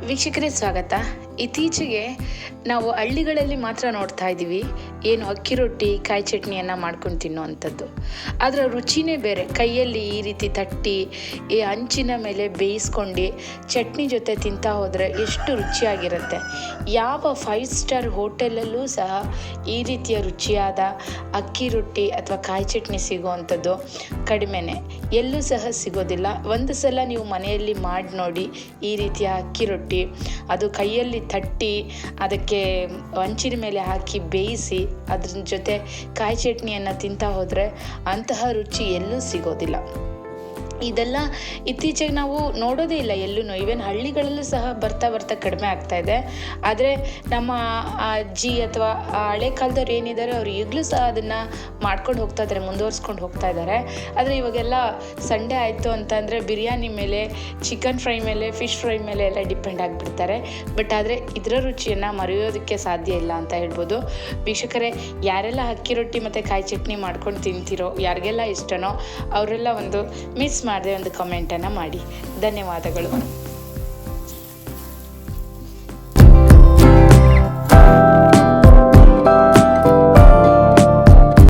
ವೀಕ್ಷಕರೇ ಸ್ವಾಗತ. ಇತ್ತೀಚೆಗೆ ನಾವು ಹಳ್ಳಿಗಳಲ್ಲಿ ಮಾತ್ರ ನೋಡ್ತಾ ಇದ್ದೀವಿ ಏನು ಅಕ್ಕಿ ರೊಟ್ಟಿ ಕಾಯಿ ಚಟ್ನಿಯನ್ನು ಮಾಡ್ಕೊಂಡು ತಿನ್ನುವಂಥದ್ದು. ಅದರ ರುಚಿನೇ ಬೇರೆ. ಕೈಯಲ್ಲಿ ಈ ರೀತಿ ತಟ್ಟಿ ಈ ಹಂಚಿನ ಮೇಲೆ ಬೇಯಿಸ್ಕೊಂಡು ಚಟ್ನಿ ಜೊತೆ ತಿಂತಾ ಹೋದರೆ ಎಷ್ಟು ರುಚಿಯಾಗಿರುತ್ತೆ. ಯಾವ 5 ಸ್ಟಾರ್ ಹೋಟೆಲಲ್ಲೂ ಸಹ ಈ ರೀತಿಯ ರುಚಿಯಾದ ಅಕ್ಕಿ ರೊಟ್ಟಿ ಅಥವಾ ಕಾಯಿ ಚಟ್ನಿ ಸಿಗುವಂಥದ್ದು ಕಡಿಮೆನೇ, ಎಲ್ಲೂ ಸಹ ಸಿಗೋದಿಲ್ಲ. ಒಂದು ಸಲ ನೀವು ಮನೆಯಲ್ಲಿ ಮಾಡಿ ನೋಡಿ ಈ ರೀತಿಯ ಅಕ್ಕಿ ರೊಟ್ಟಿ, ಅದು ಕೈಯಲ್ಲಿ ತಟ್ಟಿ ಅದಕ್ಕೆ ಹಂಚಿನ ಮೇಲೆ ಹಾಕಿ ಬೇಯಿಸಿ ಅದ್ರ ಜೊತೆ ಕಾಯಿ ಚಟ್ನಿಯನ್ನು ತಿಂತಾ ಹೋದರೆ ಅಂತಹ ರುಚಿ ಎಲ್ಲೂ ಸಿಗೋದಿಲ್ಲ. ಇದೆಲ್ಲ ಇತ್ತೀಚೆಗೆ ನಾವು ನೋಡೋದೇ ಇಲ್ಲ ಎಲ್ಲೂ. ಈವನ್ ಹಳ್ಳಿಗಳಲ್ಲೂ ಸಹ ಬರ್ತಾ ಬರ್ತಾ ಕಡಿಮೆ ಆಗ್ತಾ ಇದೆ. ಆದರೆ ನಮ್ಮ ಅಜ್ಜಿ ಅಥವಾ ಹಳೆ ಕಾಲದವ್ರು ಏನಿದ್ದಾರೆ ಅವ್ರು ಈಗಲೂ ಸಹ ಅದನ್ನು ಮಾಡ್ಕೊಂಡು ಹೋಗ್ತಾ ಇದ್ದಾರೆ, ಮುಂದುವರ್ಸ್ಕೊಂಡು ಹೋಗ್ತಾ ಇದ್ದಾರೆ. ಆದರೆ ಇವಾಗೆಲ್ಲ ಸಂಡೇ ಆಯಿತು ಅಂತಂದರೆ ಬಿರಿಯಾನಿ ಮೇಲೆ, ಚಿಕನ್ ಫ್ರೈ ಮೇಲೆ, ಫಿಶ್ ಫ್ರೈ ಮೇಲೆ ಎಲ್ಲ ಡಿಪೆಂಡ್ ಆಗಿಬಿಡ್ತಾರೆ. ಬಟ್ ಆದರೆ ಇದರ ರುಚಿಯನ್ನು ಮರೆಯೋದಕ್ಕೆ ಸಾಧ್ಯ ಇಲ್ಲ ಅಂತ ಹೇಳ್ಬೋದು. ವೀಕ್ಷಕರೇ, ಯಾರೆಲ್ಲ ಅಕ್ಕಿ ರೊಟ್ಟಿ ಮತ್ತು ಕಾಯಿ ಚಟ್ನಿ ಮಾಡ್ಕೊಂಡು ತಿಂತೀರೋ, ಯಾರಿಗೆಲ್ಲ ಇಷ್ಟನೋ ಅವರೆಲ್ಲ ಒಂದು ಮಿಸ್ ಮಾಡದೆ ಒಂದು ಕಮೆಂಟನ್ನು ಮಾಡಿ. ಧನ್ಯವಾದಗಳು.